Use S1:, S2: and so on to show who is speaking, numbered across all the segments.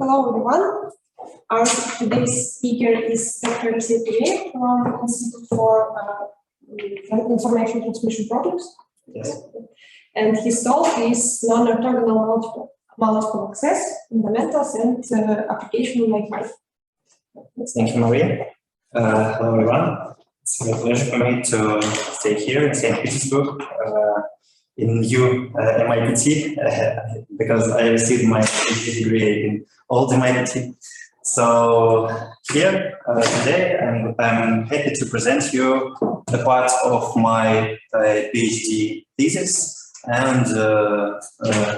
S1: Hello everyone. Our today's speaker is Dr. Aleksey Kureev from Institute for Information Transmission Problems.
S2: Yes.
S1: And his talk is Non-Orthogonal Multiple Access, Fundamentals and Application of Wi-Fi.
S2: Thank you, Maria. Hello everyone. It's a pleasure for me to stay here in St. Petersburg in new MIT because I received my PhD degree in old MIT. So here today I'm happy to present you a part of my PhD thesis and a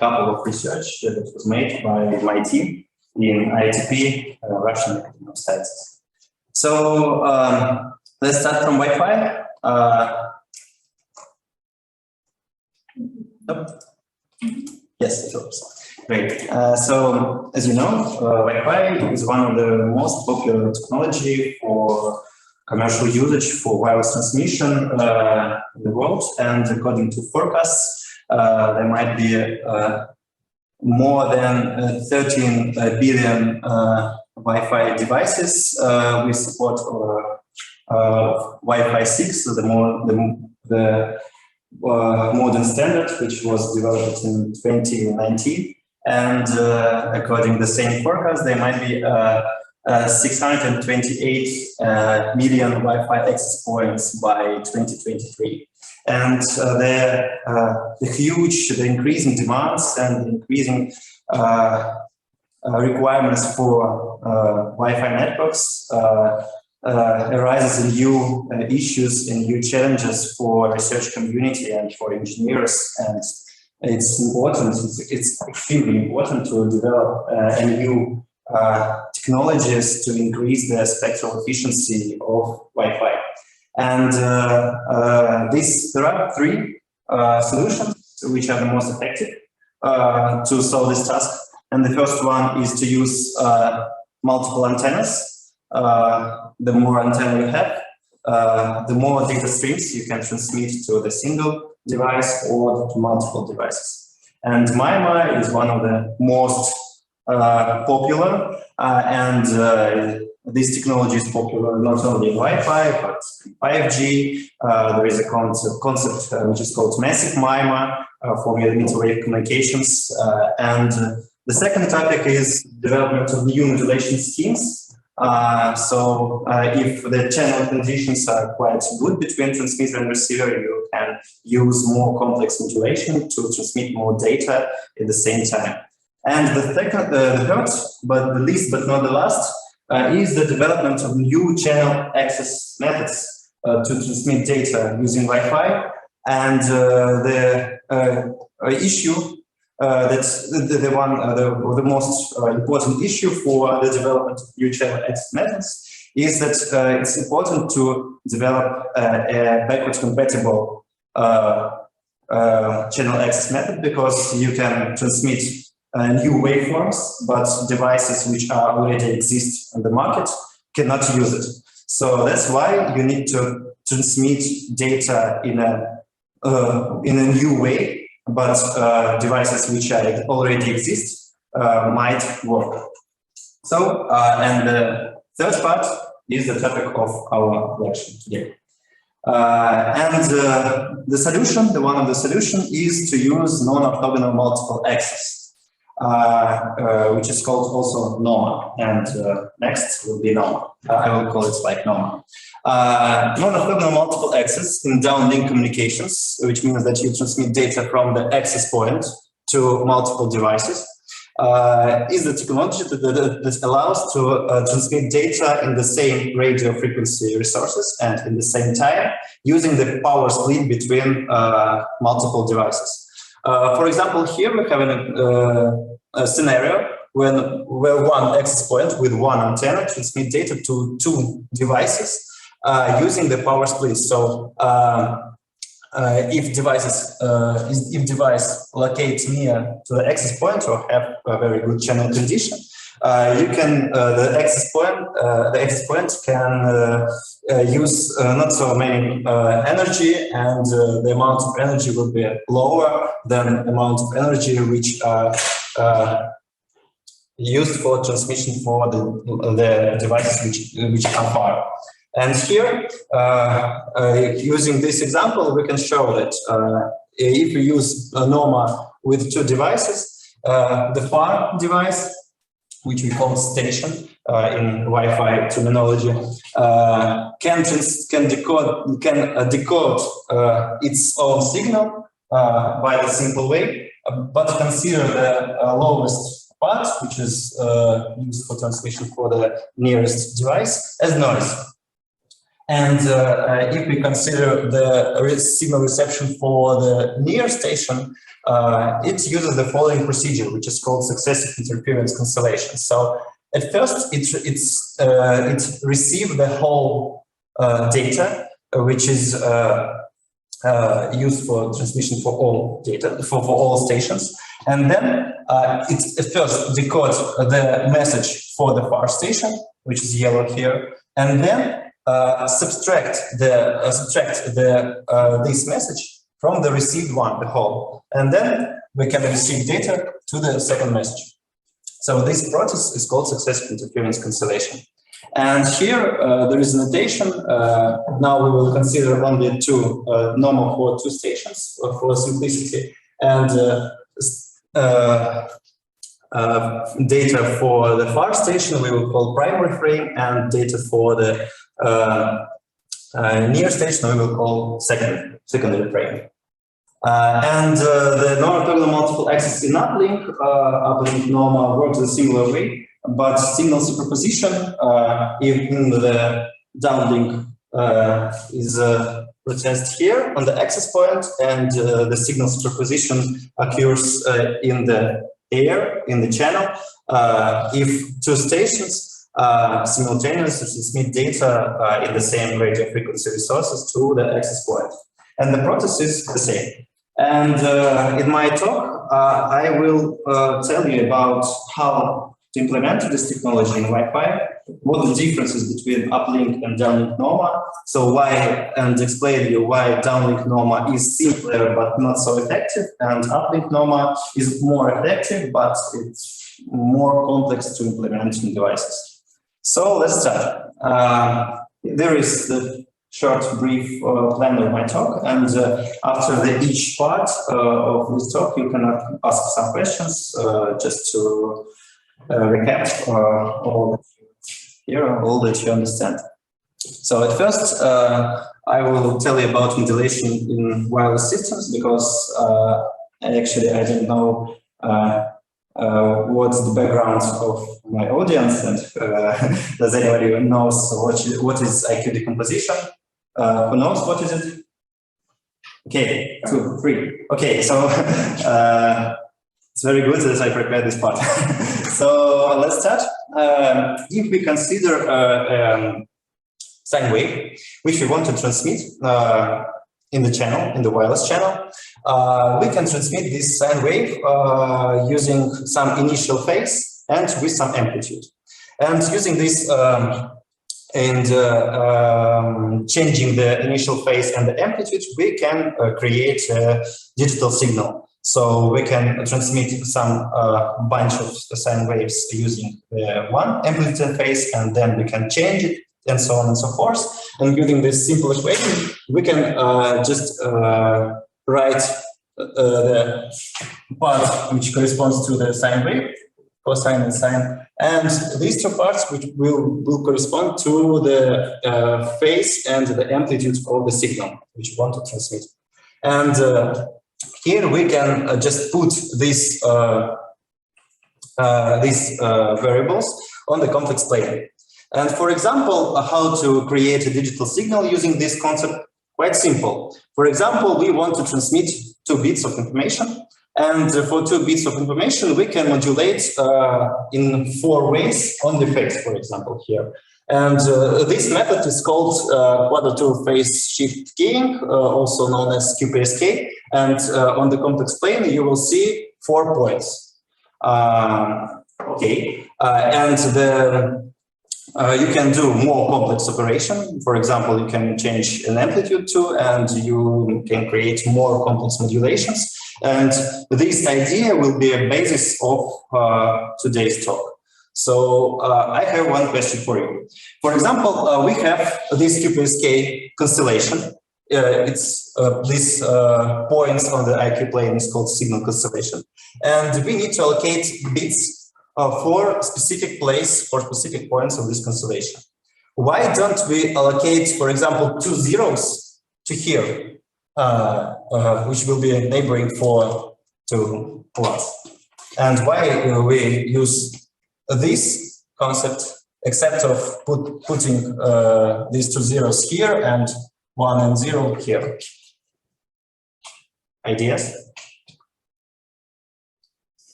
S2: couple of research that was made by my team in IITP, Russian Academy of Sciences. So let's start from Wi-Fi. Yes, it works. Great. So, as you know, Wi-Fi is one of the most popular technology for commercial usage for wireless transmission in the world. And according to forecasts, there might be more than 13 billion Wi-Fi devices with support Wi-Fi 6, so the modern standard, which was developed in 2019. And according to the same forecast, there might be 628 million Wi-Fi access points by 2023. And the increasing demands and increasing requirements for Wi-Fi networks arises in new issues and new challenges for research community and for engineers. And it's important, it's extremely important to develop new technologies to increase the spectral efficiency of Wi-Fi. And there are three solutions which are the most effective to solve this task. And the first one is to use multiple antennas. The more antenna you have, the more data streams you can transmit to the single device or to multiple devices. And MIMO is one of the most popular, and this technology is popular not only in Wi-Fi but in 5G. There is a concept which is called massive MIMO for millimeter wave communications. And the second topic is development of new modulation schemes. So if the channel conditions are quite good between transmitter and receiver, you can use more complex modulation to transmit more data at the same time. And the third, but the least but not the last, is the development of new channel access methods to transmit data using Wi-Fi. And the issue that's the most important issue for the development of new channel access methods is that it's important to develop a backwards compatible channel access method, because you can transmit new waveforms, but devices which are already exist on the market cannot use it. So that's why you need to transmit data in a new way. But devices which already exist might work. So, and the third part is the topic of our lecture today. And the solution, one of the solutions is to use non-orthogonal multiple access, which is called also NOMA. And next will be NOMA. I will call it like NOMA. Non-orthogonal multiple access in downlink communications, which means that you transmit data from the access point to multiple devices, is the technology that allows to transmit data in the same radio frequency resources and in the same time, using the power split between multiple devices. For example, here we have a scenario where one access point with one antenna transmit data to two devices using the power split. So if device locates near to the access point or have a very good channel condition, you can the access point can use not so many energy, and the amount of energy will be lower than the amount of energy which used for transmission for the devices which are far. And here, using this example, we can show that if we use NOMA with two devices, the far device, which we call station in Wi-Fi terminology, can decode its own signal by the simple way, but consider the lowest part, which is used for transmission for the nearest device, as noise. And if we consider the signal reception for the near station, it uses the following procedure, which is called successive interference cancellation. So at first, it receives the whole data, which is used for transmission for all data, for all stations. And then it at first decodes the message for the far station, which is yellow here, and then subtract this message from the received one, the whole, and then we can receive data to the second message. So this process is called successive interference cancellation. And here there is a notation. Now we will consider only two NOMA for two stations for simplicity, and data for the far station we will call primary frame, and data for the near station we will call secondary frame. And the non-orthogonal multiple access in Uplink, Uplink NOMA works in a similar way, but signal superposition in the downlink is processed here on the access point, and the signal superposition occurs in the air, in the channel, if two stations simultaneously transmit data in the same radio frequency resources to the access point. And the process is the same. And in my talk, I will tell you about how to implement this technology in Wi-Fi, what the differences between Uplink and Downlink NOMA, so why, and explain you why Downlink NOMA is simpler but not so effective, and Uplink NOMA is more effective but it's more complex to implement in devices. So let's start. There is the short, brief plan of my talk, and after each part of this talk, you can ask some questions just to recap all that you understand. So at first, I will tell you about modulation in wireless systems, because actually I don't know what's the background of my audience, and does anybody knows what is IQ decomposition? Who knows what is it? Okay, 2, 3. Okay, so it's very good that I prepared this part. So let's start. If we consider sine wave, which we want to transmit in the channel, in the wireless channel, we can transmit this sine wave using some initial phase and with some amplitude. And using this changing the initial phase and the amplitude, we can create a digital signal. So we can transmit some bunch of sine waves using one amplitude phase, and then we can change it, and so on and so forth. And using this simple equation, we can just write the part which corresponds to the sine wave, cosine and sine, and these two parts which will correspond to the phase and the amplitude of the signal which we want to transmit. And here we can just put these variables on the complex plane. And for example, how to create a digital signal using this concept? Quite simple. For example, we want to transmit 2 bits of information. And for 2 bits of information, we can modulate in 4 ways on the phase, for example, here. And this method is called quadrature phase shift keying, also known as QPSK. And on the complex plane, you will see 4 points. Okay, and you can do more complex operation. For example, you can change an amplitude too, and you can create more complex modulations. And this idea will be a basis of today's talk. So I have one question for you. For example, we have this QPSK constellation. It's these points on the IQ plane is called signal constellation. And we need to allocate bits for specific place or specific points of this constellation. Why don't we allocate, for example, 2 zeros to here, which will be neighboring for 2 ones? And why we use this concept, except of putting these 2 zeros here and 1 and 0 here? Ideas?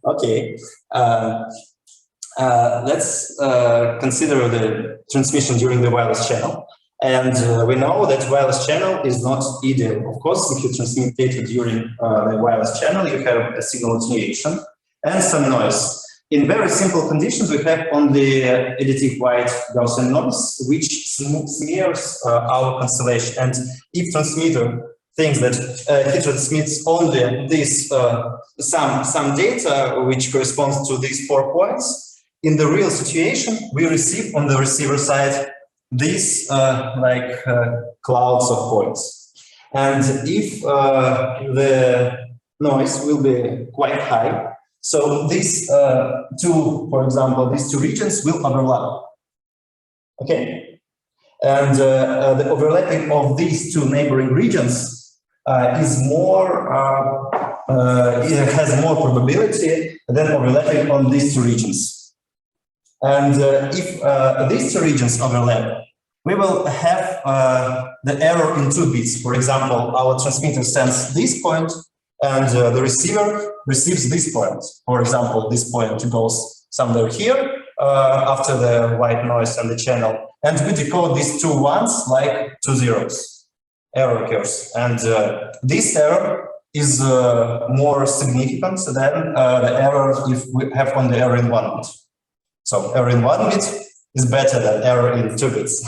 S2: Okay. Let's consider the transmission during the wireless channel. And we know that wireless channel is not ideal. Of course, if you transmit data during the wireless channel, you have a signal attenuation and some noise. In very simple conditions, we have only additive white Gaussian noise, which smears our constellation. And if transmitter thinks that he transmits only this some data which corresponds to these 4 points, in the real situation, we receive on the receiver side these clouds of points. And if the noise will be quite high, so these for example, these 2 regions will overlap. Okay? And the overlapping of these 2 neighboring regions is more, it has more probability than overlapping on these 2 regions. And if these 2 regions overlap, we will have the error in 2 bits. For example, our transmitter sends this point, and the receiver receives this point. For example, this point goes somewhere here after the white noise on the channel, and we decode these 2 ones like 2 zeros. Error occurs, and this error is more significant than the error if we have only error in 1 bit. So error in 1 bit is better than error in 2 bits.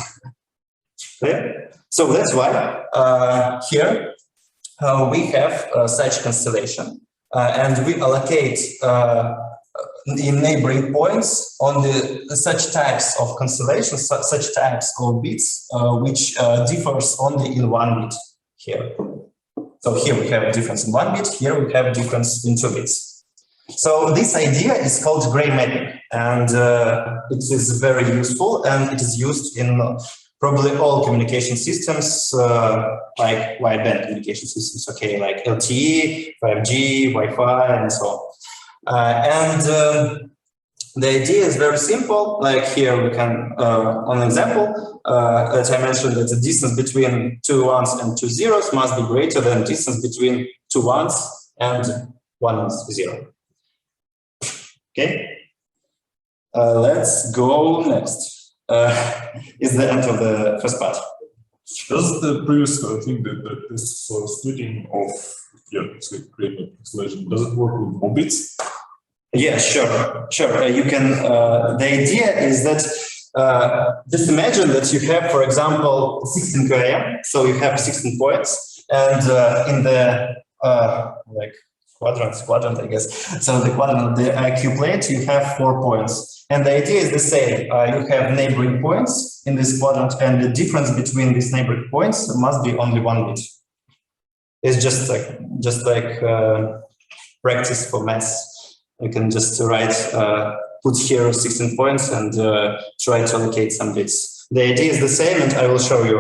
S2: Clear? So that's why here we have such constellation, and we allocate in neighboring points on such types of constellations, such types of bits, which differs only in 1 bit here. So here we have a difference in 1 bit, here we have a difference in 2 bits. So this idea is called gray mapping, and it is very useful, and it is used in probably all communication systems, like wideband communication systems, okay, like LTE, 5G, Wi-Fi, and so on. The idea is very simple. Like here we can, on example, as I mentioned, that the distance between 2 ones and 2 zeros must be greater than distance between 2 ones and 1 0. Okay, let's go next. Is the end of the first part.
S3: Does the previous thing that this splitting of create constellation, does it work with more bits?
S2: Yeah, sure. You can. The idea is that just imagine that you have, for example, 16 QAM. So you have 16 points, and in the quadrant, I guess. So the quadrant, the IQ plate, you have 4 points. And the idea is the same. You have neighboring points in this quadrant, and the difference between these neighboring points must be only 1 bit. It's just like practice for maths. You can just write, put here 16 points and try to allocate some bits. The idea is the same, and I will show you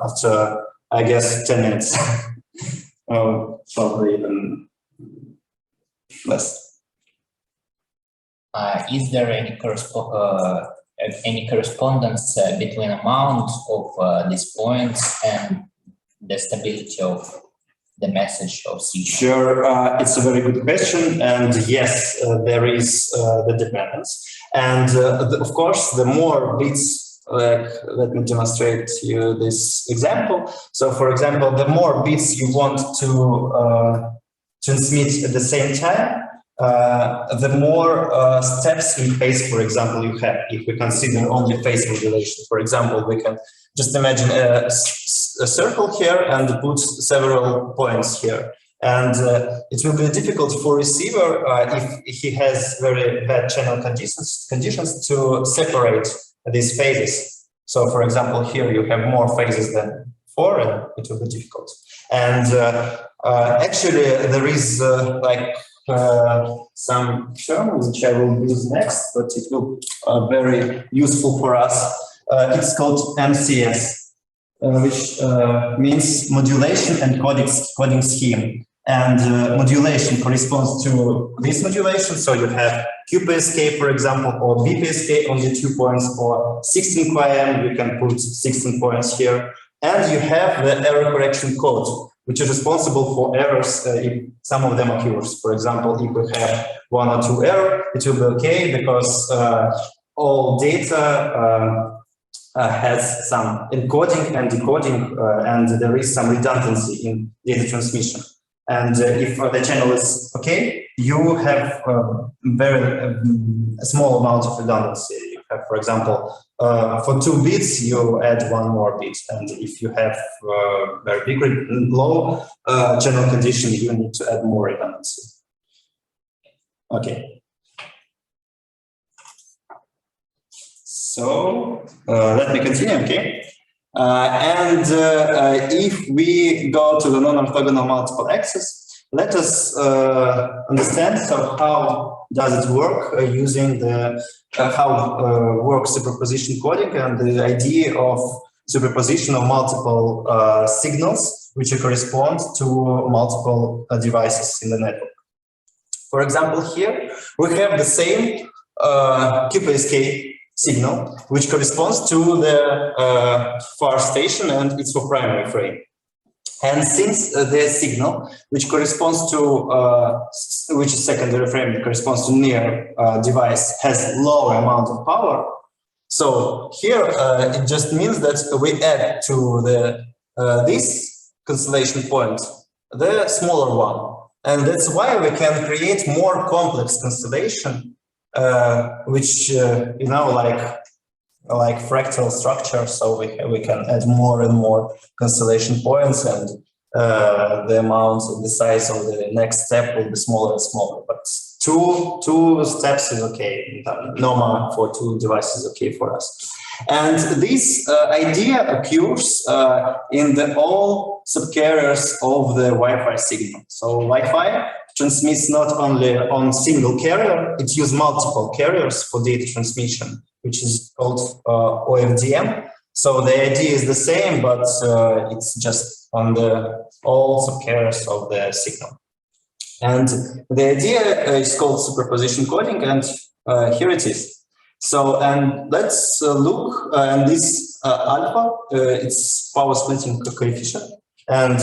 S2: after, I guess, 10 minutes. Probably even less.
S4: Is there any correspondence between amount of these points and the stability of the message of signal?
S2: Sure, it's a very good question, and yes, there is the dependence. And of course, the more bits, let me demonstrate you this example. So, for example, the more bits you want to transmit at the same time, the more steps in phase, for example, you have. If we consider only phase modulation, for example, we can just imagine a a circle here and put several points here. And it will be difficult for receiver if he has very bad channel conditions to separate these phases. So, for example, here you have more phases than 4, and it will be difficult. And actually, there is some term which I will use next, but it will be very useful for us. It's called MCS, which means modulation and coding scheme. And modulation corresponds to this modulation. So you have QPSK, for example, or BPSK on the 2 points, or 16 QAM, you can put 16 points here. And you have the error correction code, which is responsible for errors if some of them occurs. For example, if we have 1 or 2 errors, it will be okay because all data has some encoding and decoding, and there is some redundancy in data transmission. And if the channel is okay, you have very small amount of redundancy. You have, for example, for 2 bits, you add 1 more bit. And if you have very big low channel condition, you need to add more redundancy. Okay. So let me continue, okay? If we go to the non-orthogonal multiple access, let us understand how does it work using the how works superposition coding and the idea of superposition of multiple signals which correspond to multiple devices in the network. For example, here we have the same QPSK signal, which corresponds to the far station, and it's for primary frame. And since the signal, which corresponds to which is secondary frame, that corresponds to near device, has lower amount of power. So here it just means that we add to the this constellation point the smaller one, and that's why we can create more complex constellation. Which you know, like fractal structure, so we can add more and more constellation points, and the amount of the size of the next step will be smaller and smaller. But two steps is okay. NOMA for 2 devices is okay for us. And this idea occurs in the all subcarriers of the Wi-Fi signal. So Wi-Fi transmits not only on single carrier, it uses multiple carriers for data transmission, which is called OFDM. So the idea is the same, but it's just on the all subcarriers of the signal. And the idea is called superposition coding, and here it is. So, and let's look, and this alpha, it's power splitting coefficient. And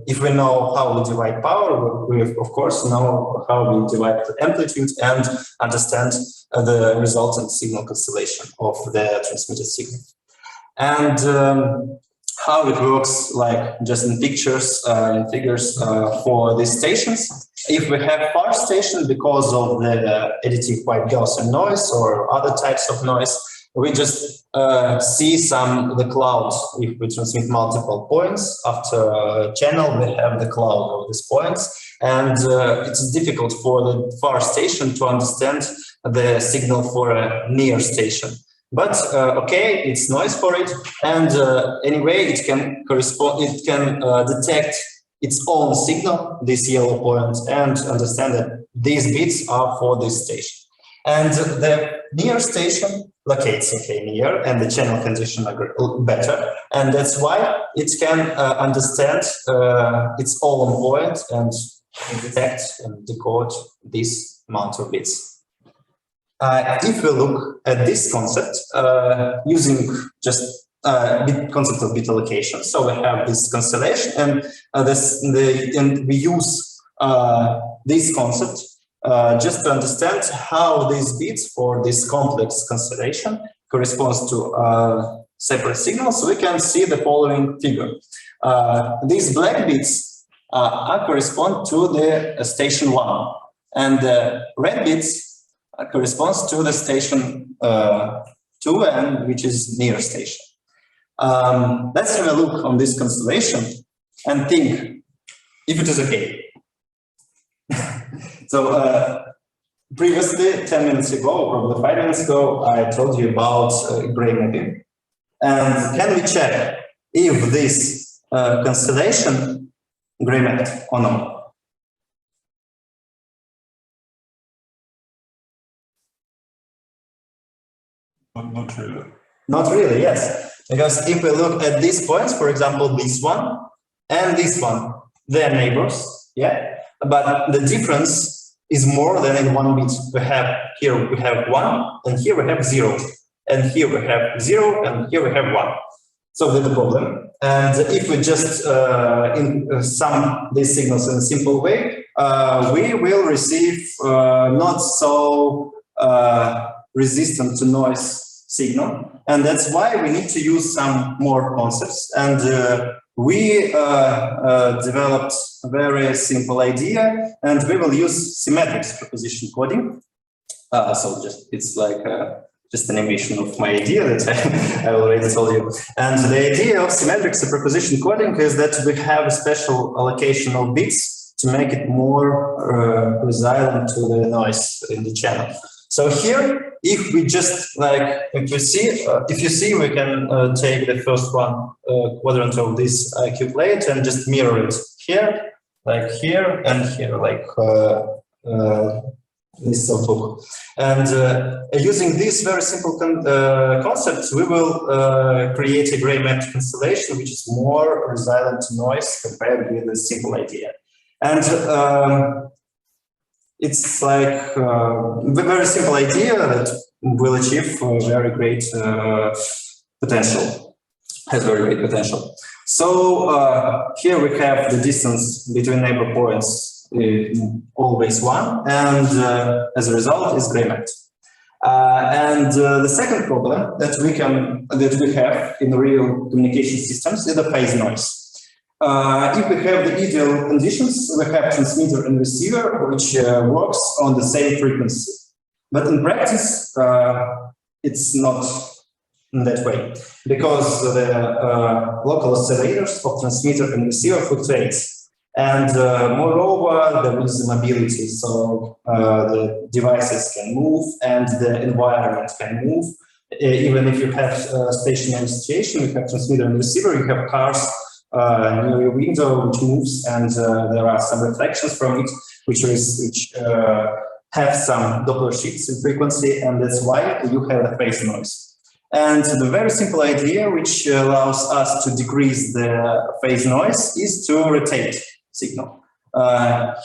S2: if we know how we divide power, we of course know how we divide the amplitude and understand the resultant signal constellation of the transmitted signal. And how it works, like just in pictures, in figures for these stations. If we have far station, because of the additive white Gaussian noise or other types of noise, we just see the cloud. If we transmit multiple points after a channel, we have the cloud of these points, and it's difficult for the far station to understand the signal for a near station. But okay, it's noise for it, and anyway, it can correspond. It can detect its own signal, this yellow point, and understand that these bits are for this station. And the near station locates near, and the channel condition are better, and that's why it can understand its own point and detect and decode this amount of bits. If we look at this concept using just concept of bit allocation, so we have this constellation, and and we use this concept just to understand how these bits for this complex constellation corresponds to separate signals. We can see the following figure. These black bits correspond to the station 1, and the red bits corresponds to the station 2, and which is near station. Let's have a look on this constellation and think if it is okay. So previously, 10 minutes ago, probably 5 minutes ago, I told you about gray mapping. And can we check if this constellation gray mapped or not?
S3: Not really.
S2: Not really, yes. Because if we look at these points, for example, this one and this one, they're neighbors, yeah? But the difference is more than in 1 bit. We have here we have 1, and here we have 0, and here we have 0, and here we have 1. So that's the problem. And if we just sum these signals in a simple way, we will receive not so resistant to noise signal, and that's why we need to use some more concepts. And we developed a very simple idea, and we will use symmetric superposition coding. So just it's like just an animation of my idea that I already told you. And the idea of symmetric superposition coding is that we have a special allocation of bits to make it more resilient to the noise in the channel. So here, if we just like, if you see, we can take the first one quadrant of this IQ plate and just mirror it here, like here, and here, like this notebook. And using this very simple concept, we will create a gray mapped constellation, which is more resilient to noise compared with the simple idea. And it's like a very simple idea that will achieve very great potential, has very great potential. So here we have the distance between neighbor points always 1, and as a result is gray mapped. And the second problem that we have in real communication systems is the phase noise. If we have the ideal conditions, we have transmitter and receiver, which works on the same frequency. But in practice, it's not in that way, because the local oscillators of transmitter and receiver fluctuates. And moreover, there is mobility, so the devices can move and the environment can move. Even if you have a stationary situation, you have transmitter and receiver, you have cars near your window which moves, and there are some reflections from it, which have some Doppler shifts in frequency, and that's why you have a phase noise. And the very simple idea which allows us to decrease the phase noise is to rotate signal.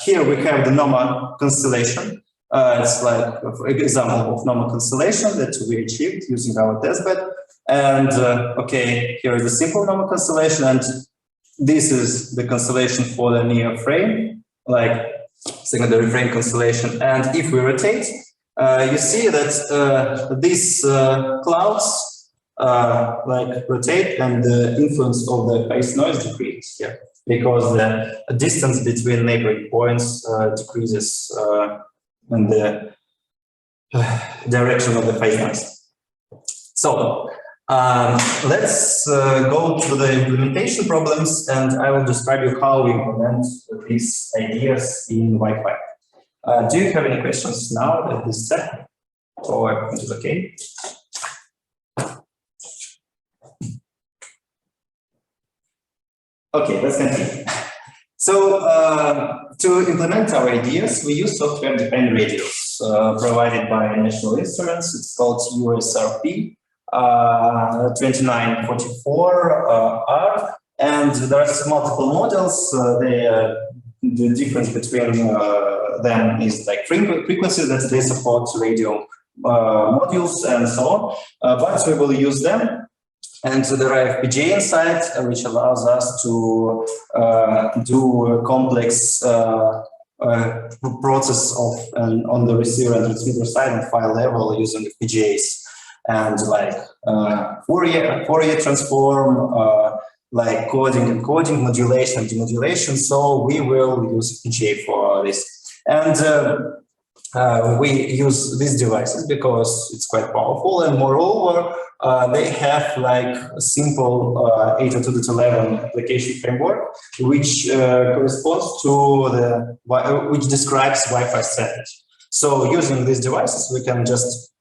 S2: Here we have the NOMA constellation. It's like an example of NOMA constellation that we achieved using our testbed. And okay, here is the simple NOMA constellation, and this is the constellation for the near frame, like secondary frame constellation. And if we rotate, you see that these clouds like rotate, and the influence of the phase noise decreases here, because the distance between neighboring points decreases in the direction of the phase noise. So let's go to the implementation problems, and I will describe you how we implement these ideas in Wi-Fi. Do you have any questions now at this step, or is it okay? Okay, let's continue. So to implement our ideas, we use software-defined radios provided by National Instruments. It's called USRP 2944R, and there's multiple models. The difference between them is like frequencies that they support radio modules and so on, but we will use them. And there are FPGA inside, which allows us to do a complex process of on the receiver and transmitter side and file level using FPGAs, and like Fourier transform, like coding and encoding, modulation and demodulation. So we will use FPGA for this. And we use these devices because it's quite powerful, and moreover, they have like a simple 802.11 application framework, which corresponds to which describes Wi-Fi standards. So using these devices, we can just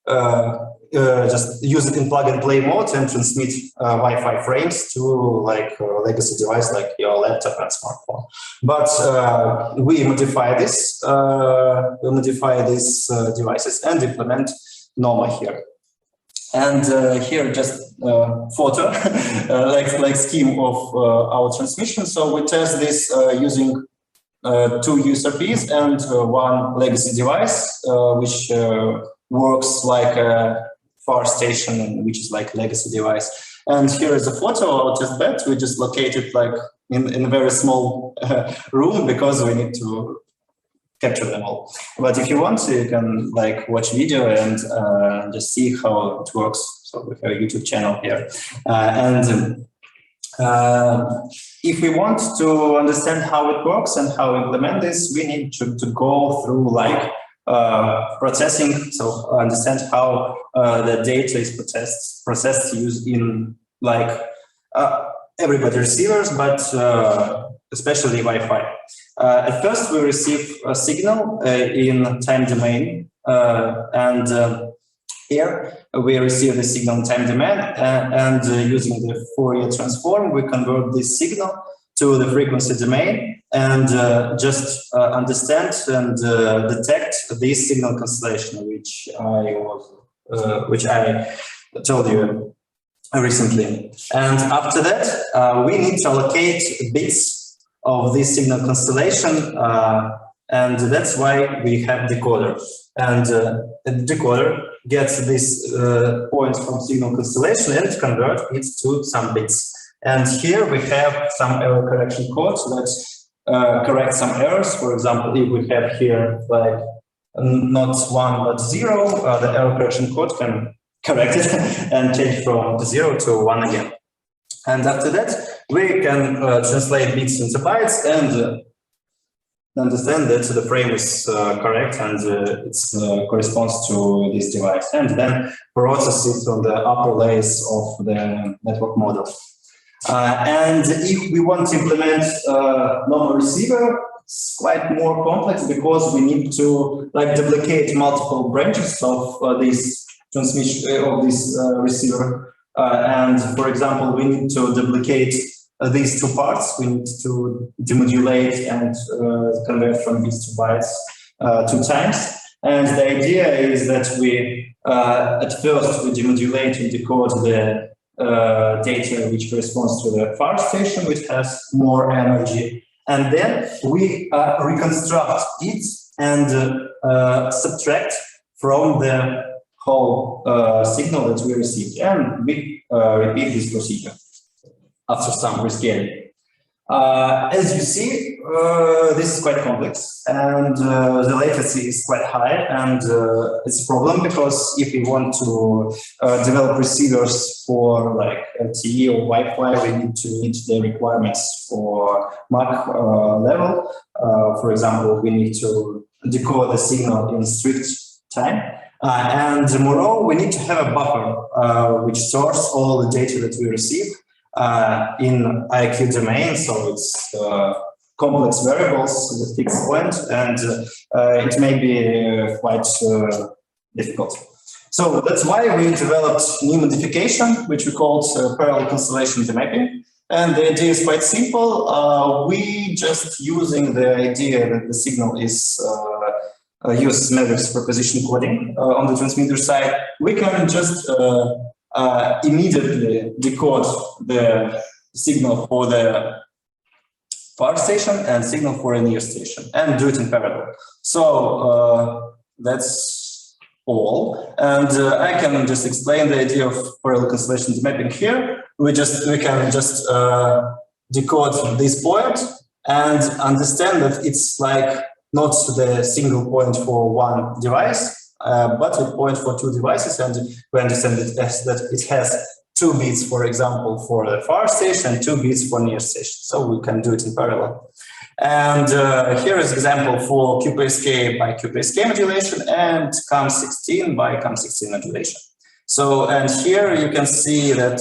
S2: use it in plug-and-play mode and transmit Wi-Fi frames to like a legacy device like your laptop and smartphone. But we modify this, these devices and implement NOMA here. And here just photo, like scheme of our transmission. So we test this using 2 USRPs and 1 legacy device, which works like a far station, which is like legacy device. And here is a photo of our test bed. We just located like in a very small room because we need to capture them all. But if you want to, you can like watch video and just see how it works. So we have a YouTube channel here. If we want to understand how it works and how we implement this, we need to go through like processing, so understand how the data is processed used in like everybody receivers, but especially Wi-Fi. At first, we receive a signal in time domain, and here we receive the signal in time domain, and using the Fourier transform, we convert this signal to the frequency domain and just understand and detect this signal constellation, which I told you recently. And after that, we need to allocate bits of this signal constellation, and that's why we have decoder. And the decoder gets this points from signal constellation and converts it to some bits. And here we have some error correction code that corrects some errors. For example, if we have here like not 1 but 0, the error correction code can correct it and change from 0 to 1 again. And after that, we can translate bits into bytes and understand that the frame is correct and it corresponds to this device, and then process it on the upper layers of the network model. And if we want to implement NOMA receiver, it's quite more complex because we need to like duplicate multiple branches of this transmission of this receiver. And for example, we need to duplicate these 2 parts. We need to demodulate and convert from bits to bytes 2 times. And the idea is that we at first we demodulate and decode the data which corresponds to the far station, which has more energy, and then we reconstruct it and subtract from the whole signal that we received, and we repeat this procedure after some rescaling. As you see, this is quite complex, and the latency is quite high, and it's a problem because if we want to develop receivers for like LTE or Wi-Fi, we need to meet the requirements for Mach level. For example, we need to decode the signal in strict time. And moreover, we need to have a buffer which stores all the data that we receive in IQ domain, so it's complex variables with fixed point, and it may be quite difficult. So that's why we developed new modification, which we called parallel constellation demapping. And the idea is quite simple. We just using the idea that the signal is use matrix for position coding on the transmitter side, we can just immediately decode the signal for the far station and signal for a near station and do it in parallel. So that's all. And I can just explain the idea of parallel constellation mapping here. We can just decode this point and understand that it's like not the single point for one device, but a point for 2 devices, and we understand that it has 2 bits, for example, for the far station and 2 bits for near station. So we can do it in parallel. And here is example for QPSK by QPSK modulation and CAM16 by CAM16 modulation. So, and here you can see that,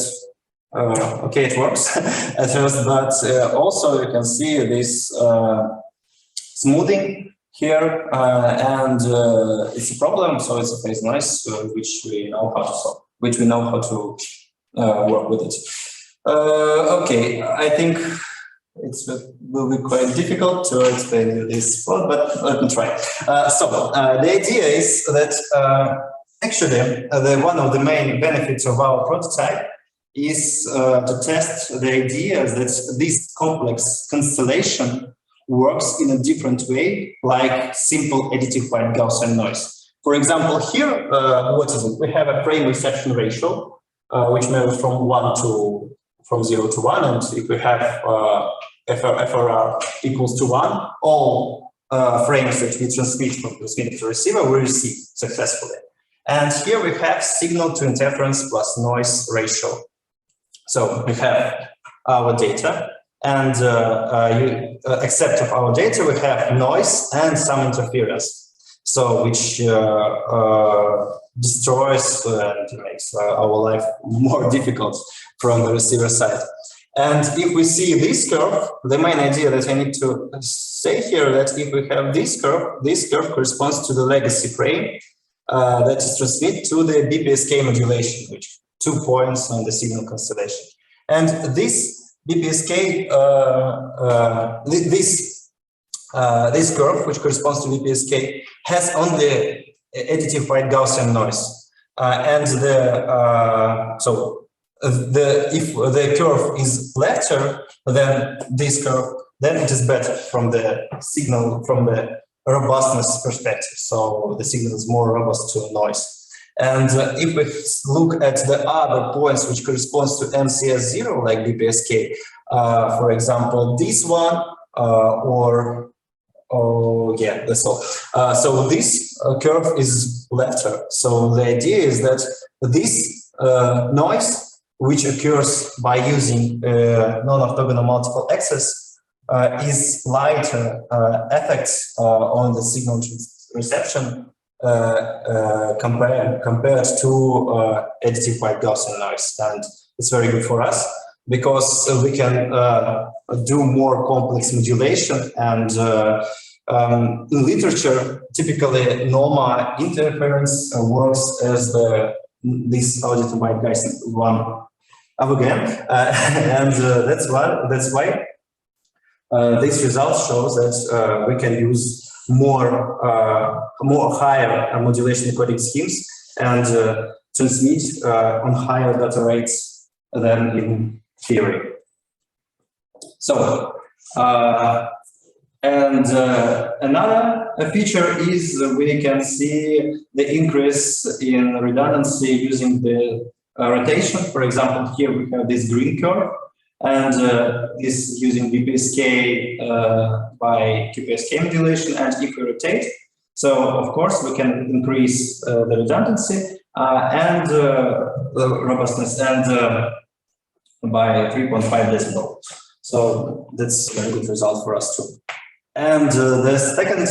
S2: okay, it works at first, but also you can see this smoothing here, and it's a problem. So it's a phase noise, which we know how to solve, which we know how to work with it. Okay, I think it will be quite difficult to explain this plot, but let me try. The idea is that actually one of the main benefits of our prototype is to test the idea that this complex constellation works in a different way, like simple additive white Gaussian noise. For example, here, what is it? We have a frame reception ratio, which measures from 0 to 1, and if we have FRR equals to 1, all frames that we transmit from the transmitter to receiver we receive successfully. And here we have signal to interference plus noise ratio. So we have our data, and except of our data, we have noise and some interference. So which destroys and makes our life more difficult from the receiver side. And if we see this curve, the main idea that I need to say here that if we have this curve corresponds to the legacy frame that is transmitted to the BPSK modulation, which 2 points on the signal constellation. And this BPSK, this curve, which corresponds to BPSK, has only additive white Gaussian noise, and if the curve is flatter than this curve, then it is better from the signal, from the robustness perspective. So the signal is more robust to noise. And if we look at the other points which corresponds to MCS0, like BPSK, for example, this one, yeah, that's all. So this curve is flatter. So the idea is that this noise, which occurs by using non-orthogonal multiple access, is lighter effects on the signal reception compared to additive white Gaussian noise. And it's very good for us because we can do more complex modulation. And in literature, typically NOMA interference works as this auditive white Gaussian one again, and that's why this result shows that we can use more higher modulation encoding schemes and transmit on higher data rates than in theory. So, another feature is we can see the increase in redundancy using the rotation. For example, here we have this green curve, and this using BPSK by QPSK modulation. And if we rotate, so of course we can increase the redundancy and the robustness and by 3.5 decibel. So that's a very good result for us too. And the second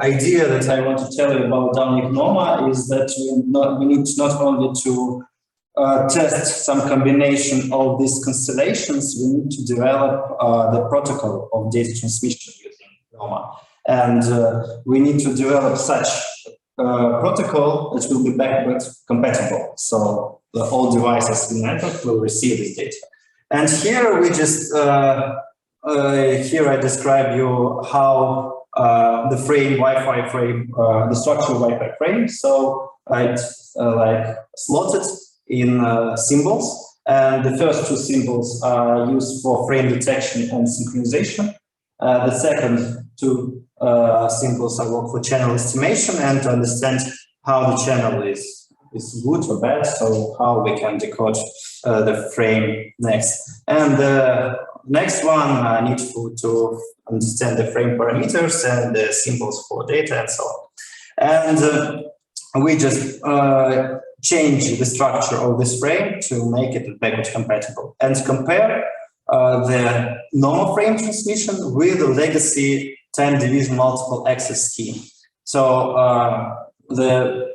S2: idea that I want to tell you about Downlink NOMA is that we need not only to test some combination of these constellations, we need to develop the protocol of data transmission using NOMA. And we need to develop such protocol that will be backward compatible. So all devices in the network will receive this data. And here we just here I describe you how the frame Wi-Fi frame, the structural Wi-Fi frame. So it's like slotted in symbols, and the first two symbols are used for frame detection and synchronization. The second two symbols are work for channel estimation and to understand how the channel is good or bad, so how we can decode the frame next. And the next one I need to understand the frame parameters and the symbols for data and so on. And we just change the structure of this frame to make it backward compatible and compare the NOMA frame transmission with the legacy time division multiple access scheme. So the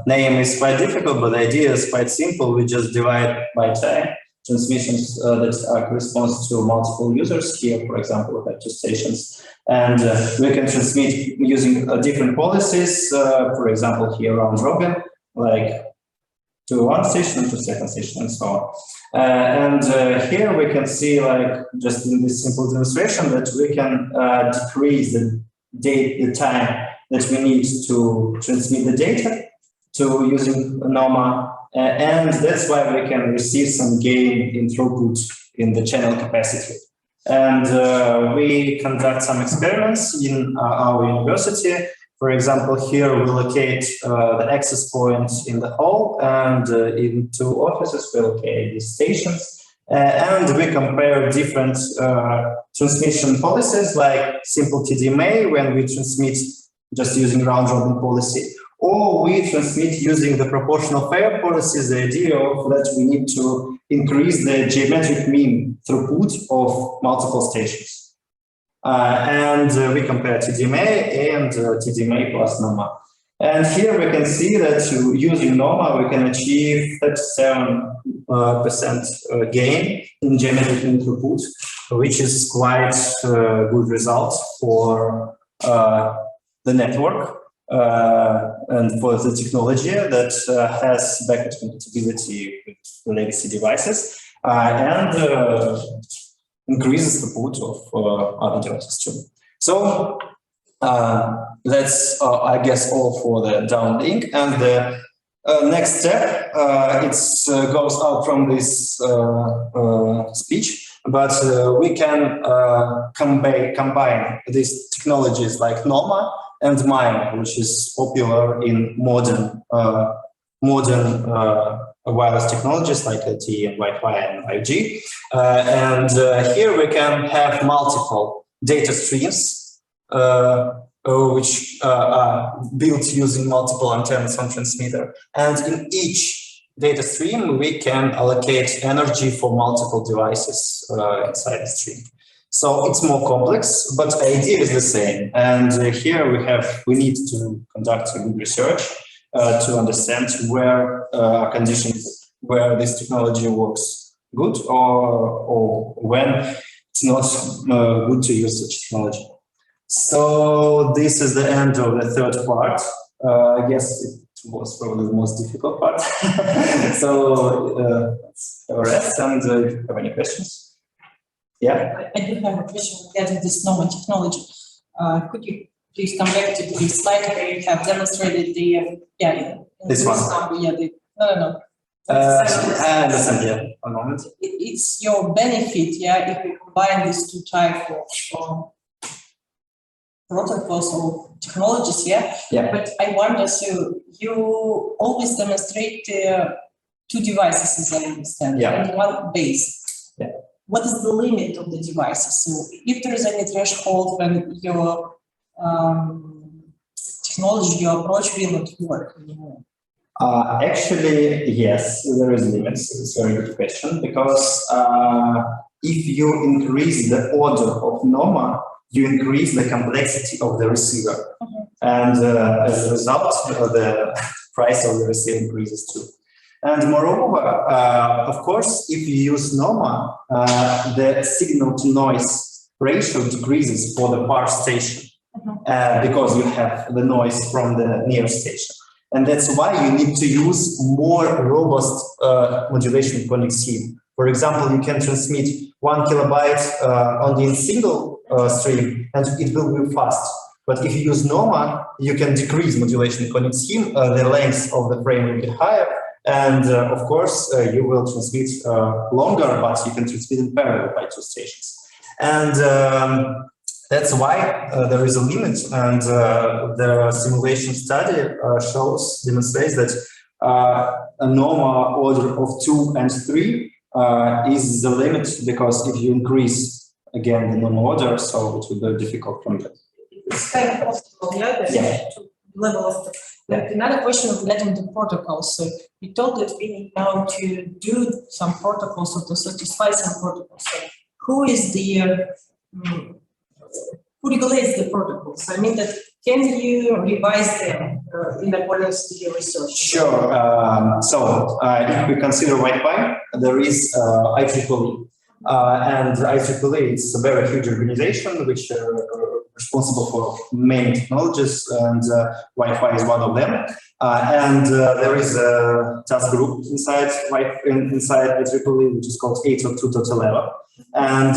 S2: name is quite difficult, but the idea is quite simple. We just divide by time transmissions that correspond to multiple users. Here, for example, we have 2 stations, and we can transmit using different policies. For example, here round robin, like to one station, to second station, and so on. And here we can see, like, just in this simple demonstration, that we can decrease the time that we need to transmit the data to using NOMA, and that's why we can receive some gain in throughput in the channel capacity. And we conduct some experiments in our university. For example, here we locate the access points in the hall, and in 2 offices we locate the stations. And we compare different transmission policies, like simple TDMA, when we transmit just using round-robin policy, or we transmit using the proportional pair policy. The idea of that we need to increase the geometric mean throughput of multiple stations. And we compare TDMA and TDMA plus NOMA. And here we can see that using NOMA, we can achieve 37% gain in geometric mean throughput, which is quite a good result for the network and for the technology that has backward compatibility with the legacy devices and increases the throughput of other devices too. So that's, I guess, all for the downlink. And the next step, it goes out from this speech, but we can combine these technologies like NOMA and MIME, which is popular in modern wireless technologies like LTE and Wi-Fi and 5G. And here we can have multiple data streams which are built using multiple antennas on transmitter. And in each data stream, we can allocate energy for multiple devices inside the stream. So it's more complex, but the idea is the same. And here we need to conduct a good research to understand where conditions where this technology works good or when it's not good to use such technology. So this is the end of the 3rd part. I guess it was probably the most difficult part. So let's have a rest, and if you have any questions. Yeah.
S5: I do have a question regarding this NOMA technology. Could you please come back to the slide where you have demonstrated the
S2: this one?
S5: No.
S2: I understand. Yeah. One moment.
S5: It's your benefit, if you combine these 2 types of protocols or technologies,
S2: Yeah.
S5: But I wonder, so you always demonstrate 2 devices, as I understand, and 1 base.
S2: Yeah.
S5: What is the limit of the devices? So if there is any threshold when your technology, your approach will not work anymore?
S2: Actually, yes, there is limits. It's a very good question, because if you increase the order of NOMA, you increase the complexity of the receiver. And as a result, the price of the receiver increases too. And moreover, of course, if you use NOMA, the signal-to-noise ratio decreases for the far station because you have the noise from the near station. And that's why you need to use more robust modulation conic scheme. For example, you can transmit 1 kilobyte only in single stream, and it will be fast. But if you use NOMA, you can decrease modulation conic scheme, the length of the frame will be higher. And of course, you will transmit longer, but you can transmit in parallel by 2 stations. And that's why there is a limit. And the simulation study demonstrates that a NOMA order of 2 and 3 is the limit, because if you increase again the NOMA order, so it will be difficult from that.
S1: It's kind of possible, to
S5: level of the, like another question relating to protocols. So you told that we need now to do some protocols or to satisfy some protocols. So who is the who regulates the protocols? I mean that can you revise them in accordance to your research?
S2: Sure. If we consider Wi-Fi, there is IEEE. And IEEE is a very huge organization which responsible for many technologies, and Wi-Fi is one of them. There is a task group inside IEEE, which is called 802.11. And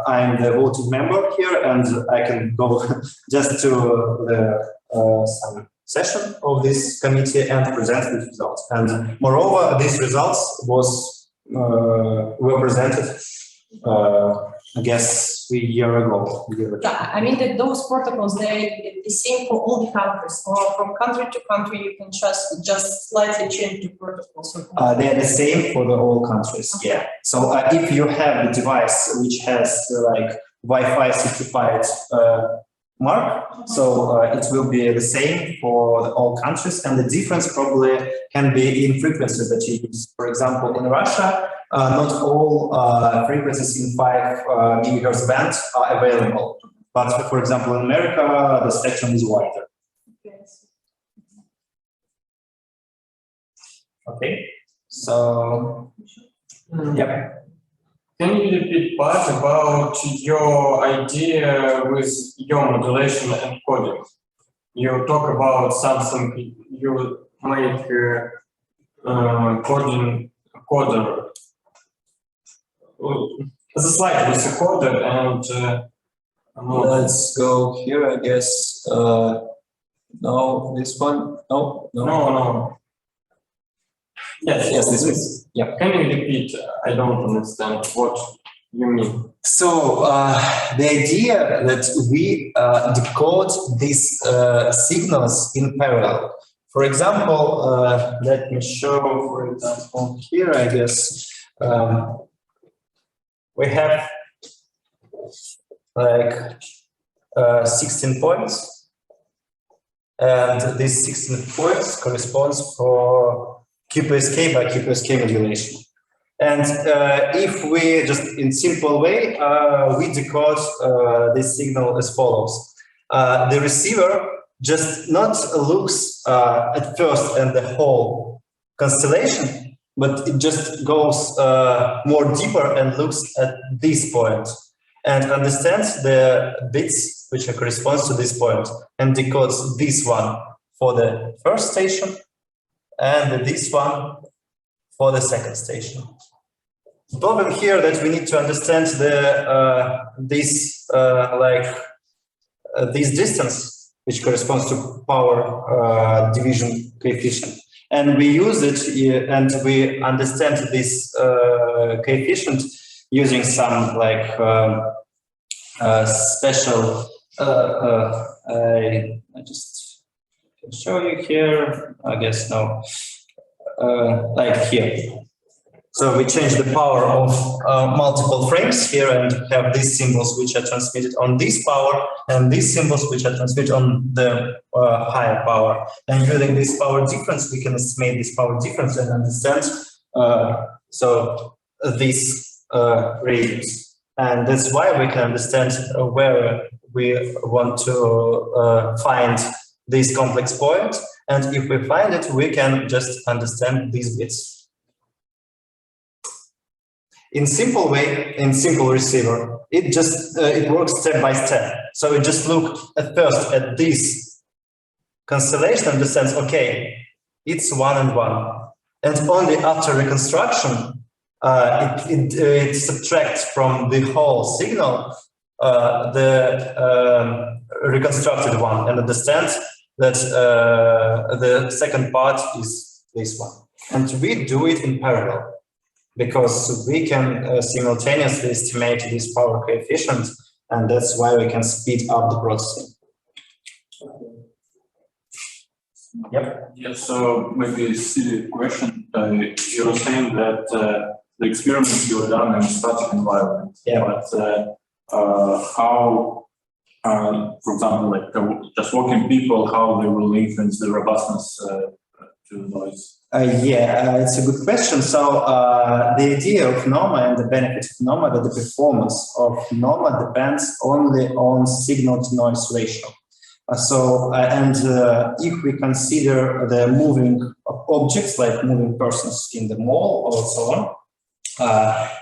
S2: I'm the voting member here, and I can go just to the some session of this committee and present these results. And moreover, these results were presented, I guess, a year ago.
S5: Yeah, I mean that those protocols, they're the same for all the countries, or from country to country you can just slightly change the protocols.
S2: They're the same for the all countries, yeah. So if you have a device which has like Wi-Fi certified mark, so it will be the same for all countries, and the difference probably can be in frequencies that you use. For example, in Russia, not all frequencies in 5 gigahertz band are available, but for example, in America, the spectrum is wider. Okay, so yeah.
S6: Can you repeat part about your idea with your modulation and coding? You talk about something you make coding coder as a slide with a coder and
S2: let's go here, I guess. No, this one.
S6: No. Yes,
S2: this is. Yeah.
S6: Can you repeat? I don't understand what you mean.
S2: So the idea that we decode these signals in parallel. For example, let me show. For example, here, I guess we have like 16 points, and these 16 points corresponds for QPSK by QPSK modulation. And if we just in simple way, we decode this signal as follows. The receiver just not looks at first at the whole constellation, but it just goes more deeper and looks at this point and understands the bits which corresponds to this point and decodes this one for the first station and this one for the second station. The problem here that we need to understand this distance, which corresponds to power division coefficient, and we use it and we understand this coefficient using some like special. I just show you here. I guess no, like here. So we change the power of multiple frames here and have these symbols which are transmitted on this power and these symbols which are transmitted on the higher power. And using this power difference, we can estimate this power difference and understand this radius. And that's why we can understand where we want to find this complex point. And if we find it, we can just understand these bits. In simple way, in simple receiver, it just it works step by step. So it just look at first at this constellation and understands, okay, it's 1 and 1, and only after reconstruction it subtracts from the whole signal the reconstructed one and understands that the second part is this one. And we do it in parallel, because we can simultaneously estimate this power coefficient, and that's why we can speed up the processing. Yep.
S7: Yeah, so maybe a silly question. You were saying that the experiments you were done in static environment,
S2: yeah.
S7: But how for example, like just walking people, how they will influence the robustness to noise?
S2: It's a good question. So the idea of NOMA and the benefit of NOMA, that the performance of NOMA depends only on signal-to-noise ratio. If we consider the moving objects, like moving persons in the mall or so on,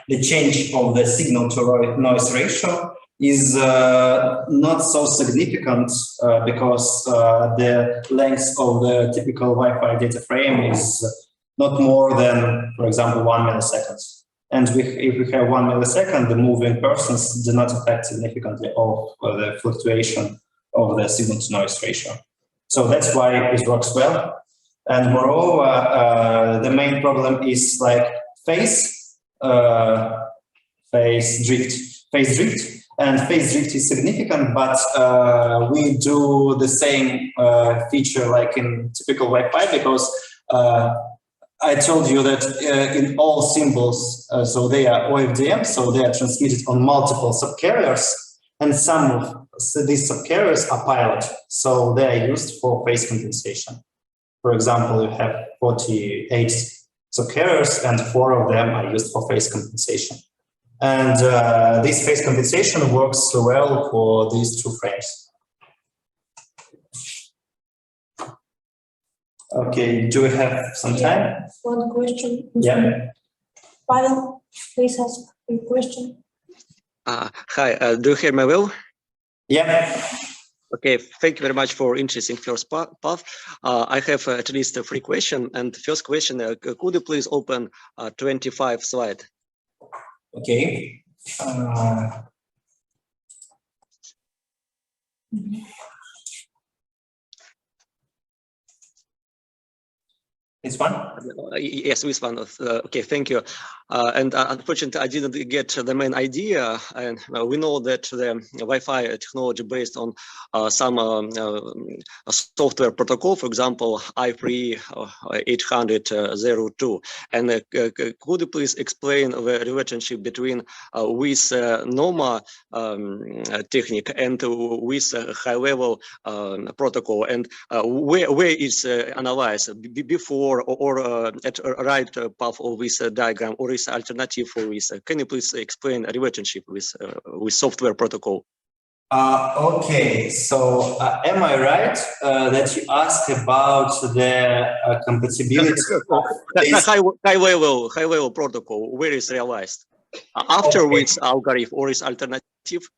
S2: the change of the signal-to-noise ratio is not so significant because the length of the typical Wi-Fi data frame is not more than, for example, 1 millisecond. And if we have 1 millisecond, the moving persons do not affect significantly of the fluctuation of the signal-to-noise ratio. So that's why it works well. And moreover, the main problem is like phase drift. And phase drift is significant, but we do the same feature like in typical Wi-Fi, because I told you that in all symbols, so they are OFDM, so they are transmitted on multiple subcarriers, and some of these subcarriers are pilot, so they are used for phase compensation. For example, you have 48 subcarriers, and 4 of them are used for phase compensation. And this phase compensation works well for these 2 frames. Okay, do we have some time?
S1: One question.
S2: Yeah.
S1: Pavel, please ask your question.
S8: Hi, do you hear me well?
S2: Yeah.
S8: Okay, thank you very much for interesting first path. I have at least 3 questions. And the first question, could you please open 25 slide?
S2: Okay. This one?
S8: Yes, this one. Okay, thank you. And unfortunately, I didn't get the main idea. And we know that the Wi-Fi technology based on some software protocol, for example, i3 800.02. And could you please explain the relationship between with NOMA technique and with high-level protocol, and where is analyzed before or at right path of this diagram, or is alternative for this? Can you please explain a relationship with software protocol?
S2: Okay, so am I right that you asked about the compatibility of this?
S8: high-level protocol, where is realized? After which algorithm, or is alternative?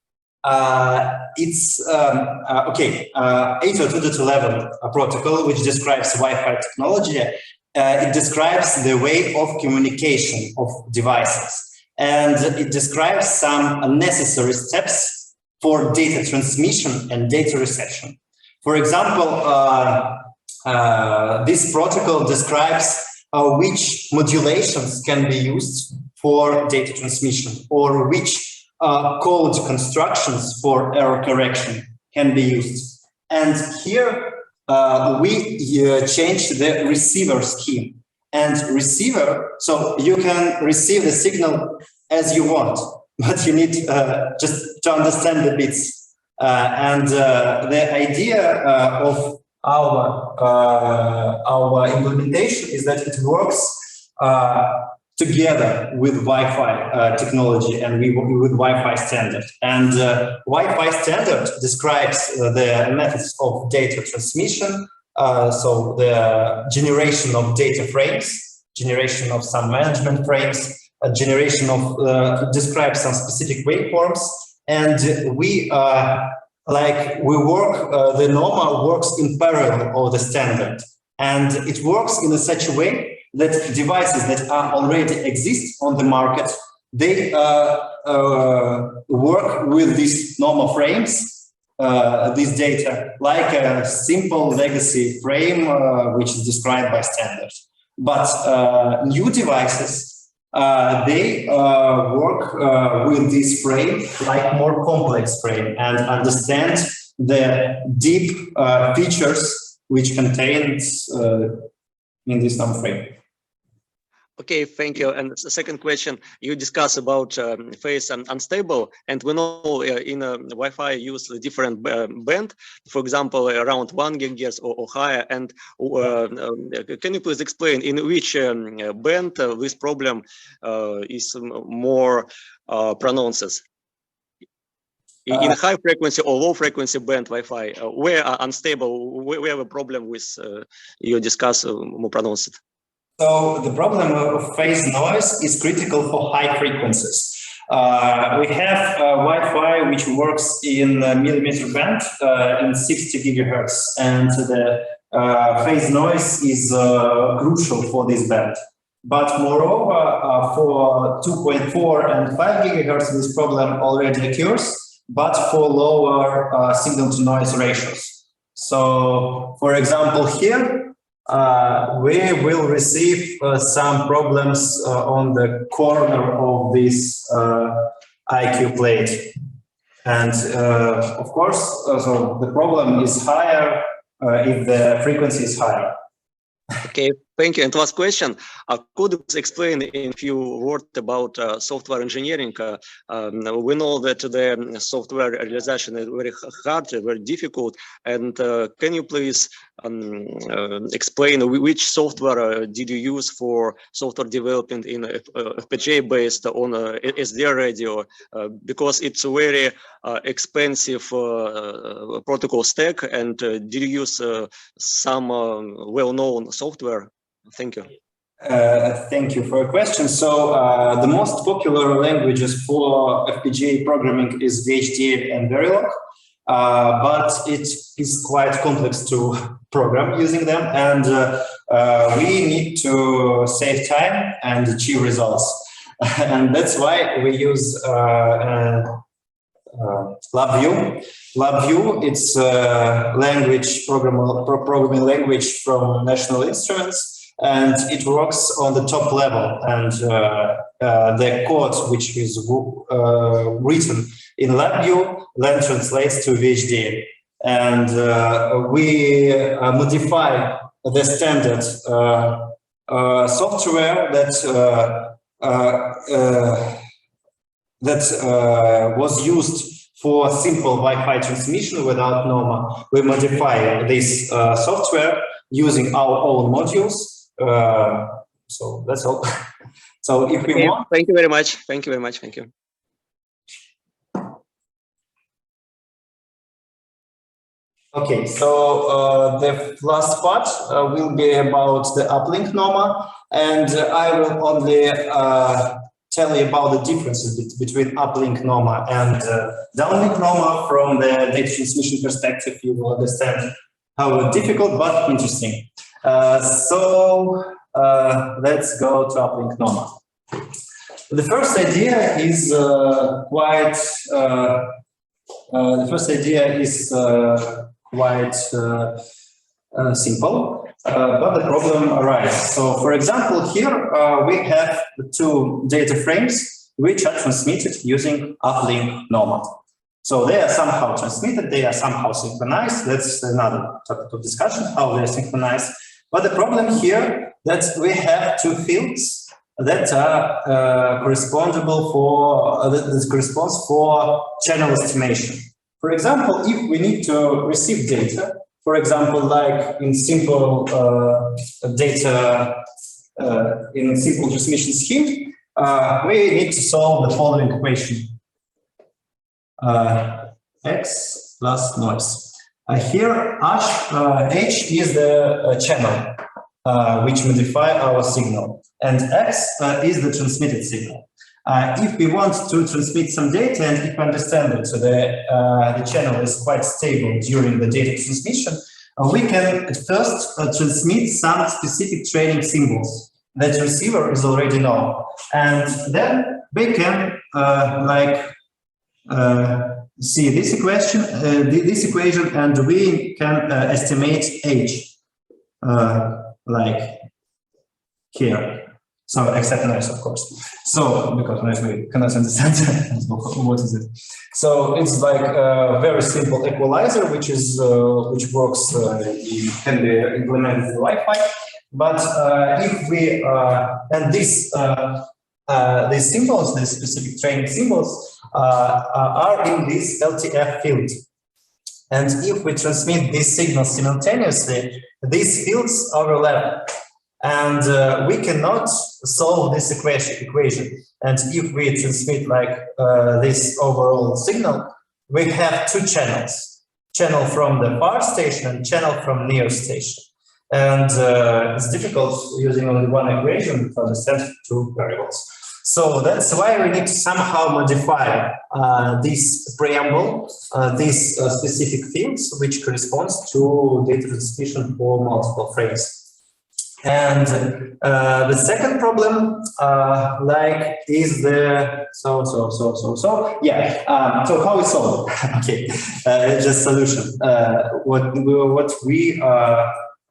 S2: It's okay. 802.11 protocol, which describes Wi-Fi technology. It describes the way of communication of devices, and it describes some necessary steps for data transmission and data reception. For example, this protocol describes which modulations can be used for data transmission, or which code constructions for error correction can be used. And here we changed the receiver scheme. And receiver, so you can receive the signal as you want, but you need just to understand the bits. And the idea of our implementation is that it works together with Wi-Fi technology and with Wi-Fi standard. And Wi-Fi standard describes the methods of data transmission, so the generation of data frames, generation of some management frames, generation of describes some specific waveforms, and we work. The NOMA works in parallel of the standard, and it works in such a way that devices that are already exist on the market, they work with these NOMA frames, this data, like a simple legacy frame, which is described by standard. But new devices, they work with this frame like more complex frame and understand the deep features which contains in this NOMA frame.
S8: Okay, thank you. And the second question, you discuss about phase unstable, and we know in Wi-Fi use a different band, for example, around 1 gigahertz or higher. And can you please explain in which band this problem is more pronounced? In high frequency or low frequency band Wi-Fi, where are unstable, where the problem with you discuss more pronounced?
S2: So the problem of phase noise is critical for high frequencies. We have Wi-Fi which works in millimeter band in 60 gigahertz, and the phase noise is crucial for this band. But moreover, for 2.4 and 5 gigahertz, this problem already occurs, but for lower signal to noise ratios. So, for example, here, we will receive some problems on the corner of this IQ plate. And of course, so the problem is higher if the frequency is higher.
S8: Okay, thank you. And last question, could you explain in a few words about software engineering? We know that the software realization is very hard, very difficult. And can you please explain which software did you use for software development in FPGA based on SDR radio? Because it's a very expensive protocol stack. And did you use some well-known software? Thank you.
S2: Thank you for your question. So the most popular languages for FPGA programming is VHDL and Verilog, but it is quite complex to program using them, and we need to save time and achieve results. And that's why we use LabVIEW. LabVIEW, it's a programming language from National Instruments, and it works on the top level. And the code which is written in LabVIEW then translates to VHDL. And we modify the standard software that was used for simple Wi-Fi transmission without NOMA. We modify this software using our own modules. So that's all. So if we want.
S8: Thank you very much. Thank you very much. Thank you.
S2: Okay, so the last part will be about the Uplink NOMA, and I will only tell you about the differences between Uplink NOMA and Downlink NOMA. From the data transmission perspective, you will understand how difficult but interesting. So let's go to Uplink NOMA. The first idea is quite simple, but the problem arises. So, for example, here we have two data frames which are transmitted using Uplink NOMA. So they are somehow transmitted, they are somehow synchronized. That's another topic of discussion, how they are synchronized. But the problem here that we have two fields that are correspondable for that corresponds for channel estimation. For example, if we need to receive data, for example, like in simple in simple transmission scheme, we need to solve the following equation: x plus noise. Here, h is the channel which modify our signal, and x is the transmitted signal. If we want to transmit some data, and if we understand that the channel is quite stable during the data transmission, we can at first transmit some specific training symbols that receiver is already know, and then we can see this equation, and we can estimate h like here. So except noise, of course. So because noise we cannot understand what is it. So it's like a very simple equalizer, which works, can be implemented in Wi-Fi, But if we and these symbols, these specific training symbols, are in this LTF field. And if we transmit these signals simultaneously, these fields overlap. And we cannot solve this equation. And if we transmit like this overall signal, we have two channels. Channel from the far station and channel from near station. And it's difficult using only one equation to understand two variables. So that's why we need to somehow modify this preamble, these specific fields, which corresponds to data transmission for multiple frames. And the second problem, is the so how we solve it? Okay, just solution. What we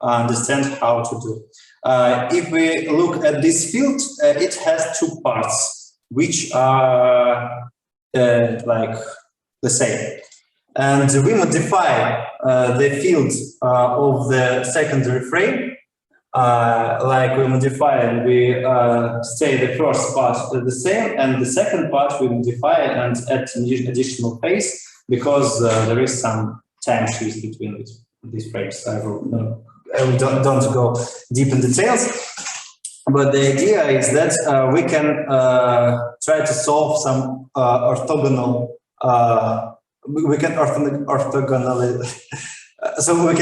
S2: understand how to do. If we look at this field, it has two parts, which are like the same. And we modify the field of the secondary frame, like we modify and we say the first part the same, and the second part we modify and add additional phase, because there is some time shift between these frames. I don't go deep in details, but the idea is that we can try to solve some orthogonal. We can orthogonally, so we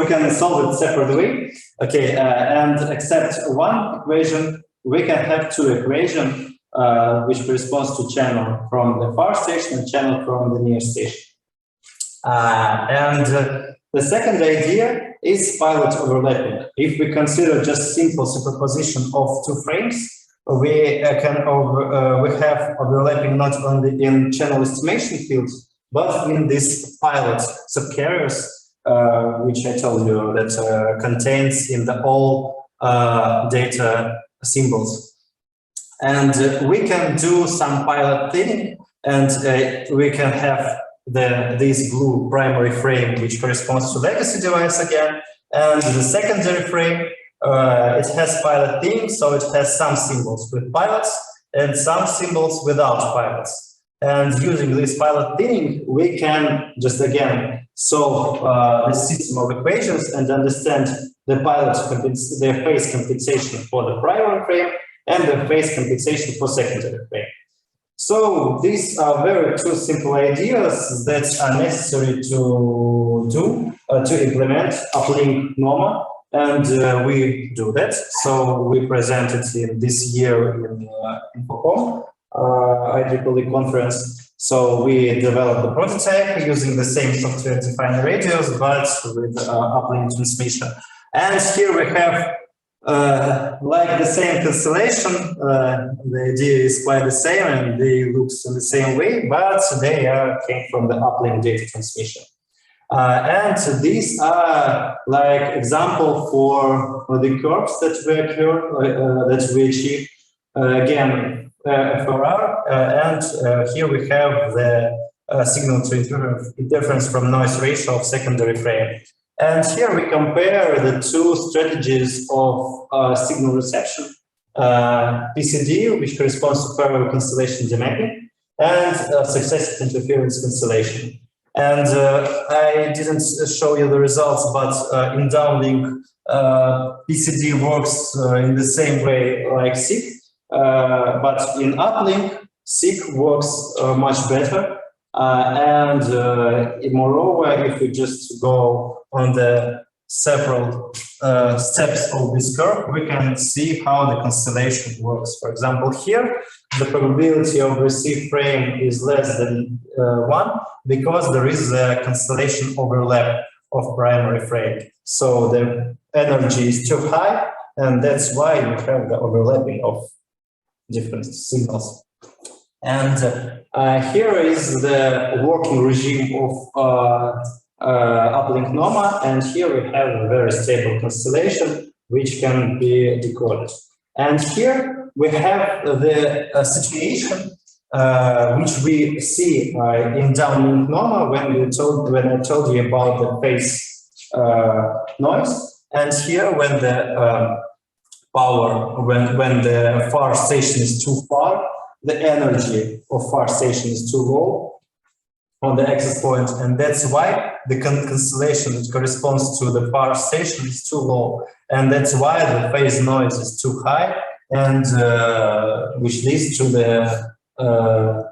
S2: can solve it separately. Okay, and except one equation, we can have two equations which corresponds to channel from the far station and channel from the near station. The second idea is pilot overlapping. If we consider just simple superposition of two frames, we have overlapping not only in channel estimation fields, but in these pilot subcarriers, which I told you that contains in the all data symbols. And we can do some pilot thinning, and we can have this blue primary frame, which corresponds to legacy device again, and the secondary frame, it has pilot thinning, so it has some symbols with pilots and some symbols without pilots. And using this pilot thinning, we can just again solve the system of equations and understand the their phase compensation for the primary frame and the phase compensation for secondary frame. So these are two simple ideas that are necessary to do to implement Uplink NOMA, and we do that. So we presented in this year in InfoCom, IEEE conference. So we developed the prototype using the same software-defined radios, but with uplink transmission. And here we have like the same constellation. The idea is quite the same, and they look in the same way, but they came from the uplink data transmission. And these are like example for the curves that we achieve. Again, FRR, and here we have the signal to interference from noise ratio of secondary frame. And here we compare the two strategies of signal reception, PCD, which corresponds to parallel constellation demapping, and successive interference constellation. And I didn't show you the results, but in Downlink, PCD works in the same way like SIG. But in Uplink, SIG works much better. And moreover, if we just go on the several steps of this curve, we can see how the constellation works. For example, here, the probability of received frame is less than 1 because there is a constellation overlap of primary frame. So the energy is too high, and that's why you have the overlapping of different signals. And here is the working regime of Uplink NOMA, and here we have a very stable constellation which can be decoded. And here we have the situation which we see in Downlink NOMA when I told you about the phase noise, and here when the power when the far station is too far, the energy of far station is too low on the access point, and that's why the cancellation that corresponds to the far station is too low, and that's why the phase noise is too high, and which leads to the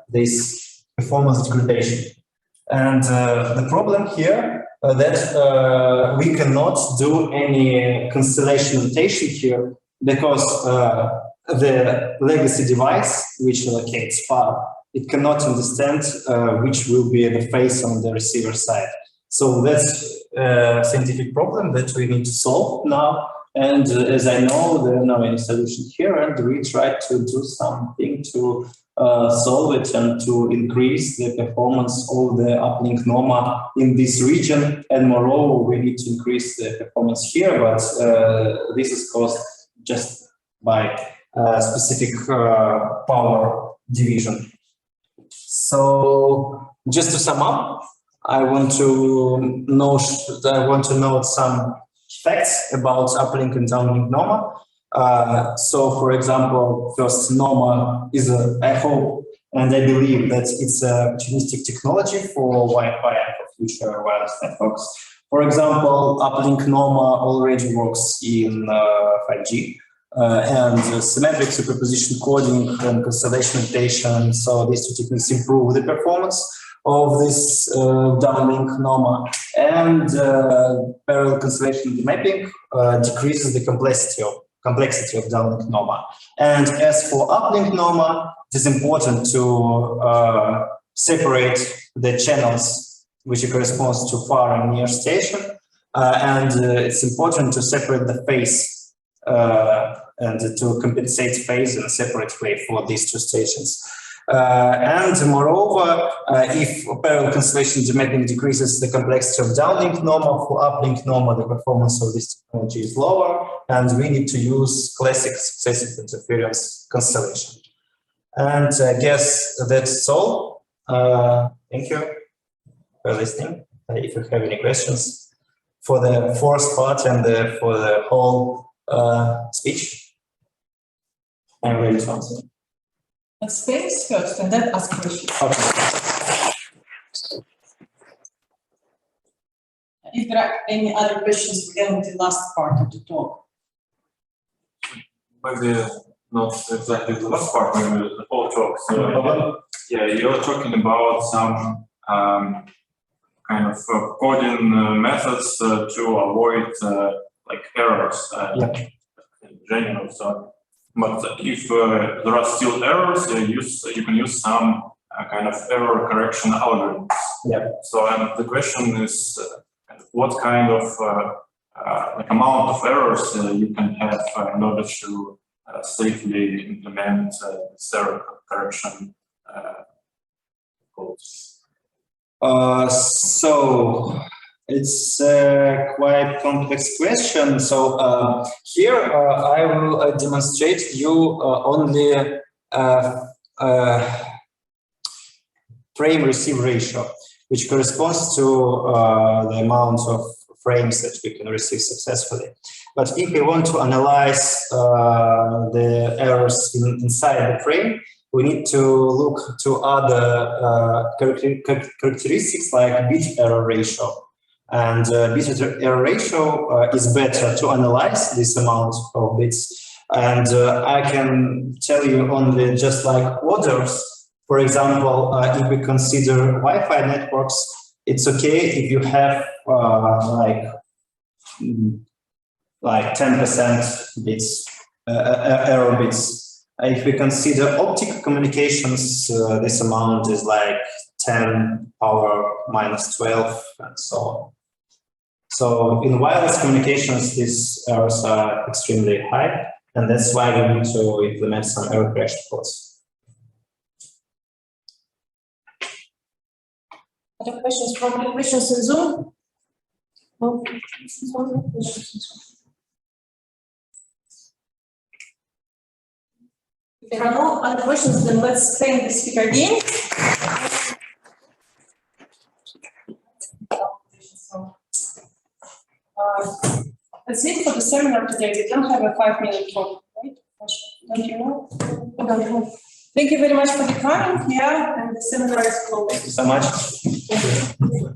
S2: this performance degradation. And the problem here that we cannot do any cancellation notation here because the legacy device, which allocates far, it cannot understand which will be the phase on the receiver side. So that's a scientific problem that we need to solve now. And as I know, there are no any solution here, and we try to do something to solve it and to increase the performance of the uplink NOMA in this region. And moreover, we need to increase the performance here, but this is caused just by specific power division. So just to sum up, I want to note some facts about uplink and downlink NOMA. So, for example, first, NOMA is I hope and I believe that it's a opportunistic technology for Wi-Fi and for future wireless networks. For example, uplink NOMA already works in 5G. And symmetric superposition coding and cancellation notation. So these two techniques improve the performance of this downlink NOMA, and parallel cancellation mapping decreases the complexity of downlink NOMA. And as for uplink NOMA, it is important to separate the channels which corresponds to far and near station, and it's important to separate the phase and to compensate phase in a separate way for these two stations. And moreover, if parallel cancellation mapping decreases the complexity of downlink NOMA, for uplink NOMA, the performance of this technology is lower, and we need to use classic successive interference cancellation. And I guess that's all. Thank you for listening. If you have any questions for the fourth part and for the whole speech, I'm ready to answer.
S5: Let's face first and then ask questions.
S2: Okay.
S5: If there are any other questions, we get the last part of the talk.
S7: Maybe not exactly the last part, maybe the whole talk. So, yeah, you're talking about some kind of coding methods to avoid like errors in general. So, but if there are still errors, you can use some kind of error correction algorithms.
S2: Yeah.
S7: So, and the question is, what kind of like amount of errors you can have in order to safely implement this error correction codes?
S2: So it's a quite complex question. So here I will demonstrate you only frame receive ratio, which corresponds to the amount of frames that we can receive successfully. But if we want to analyze the errors inside the frame, we need to look to other characteristics like bit error ratio. And bit error ratio is better to analyze this amount of bits. And I can tell you only just like orders. For example, if we consider Wi-Fi networks, it's okay if you have like 10% bits, error bits. If we consider optical communications, this amount is like 10 power minus 12 and so on. So in wireless communications, these errors are extremely high, and that's why we need to implement some error correction codes.
S5: Other questions? Probably questions in Zoom? No. If there are no other questions, then let's thank the speaker again.
S1: That's it for the seminar today. We don't have a 5-minute talk, right? Don't you know? I don't know. Thank you very much for the coming. Yeah, and the seminar is closed.
S2: Thank you so much.
S1: Thank you.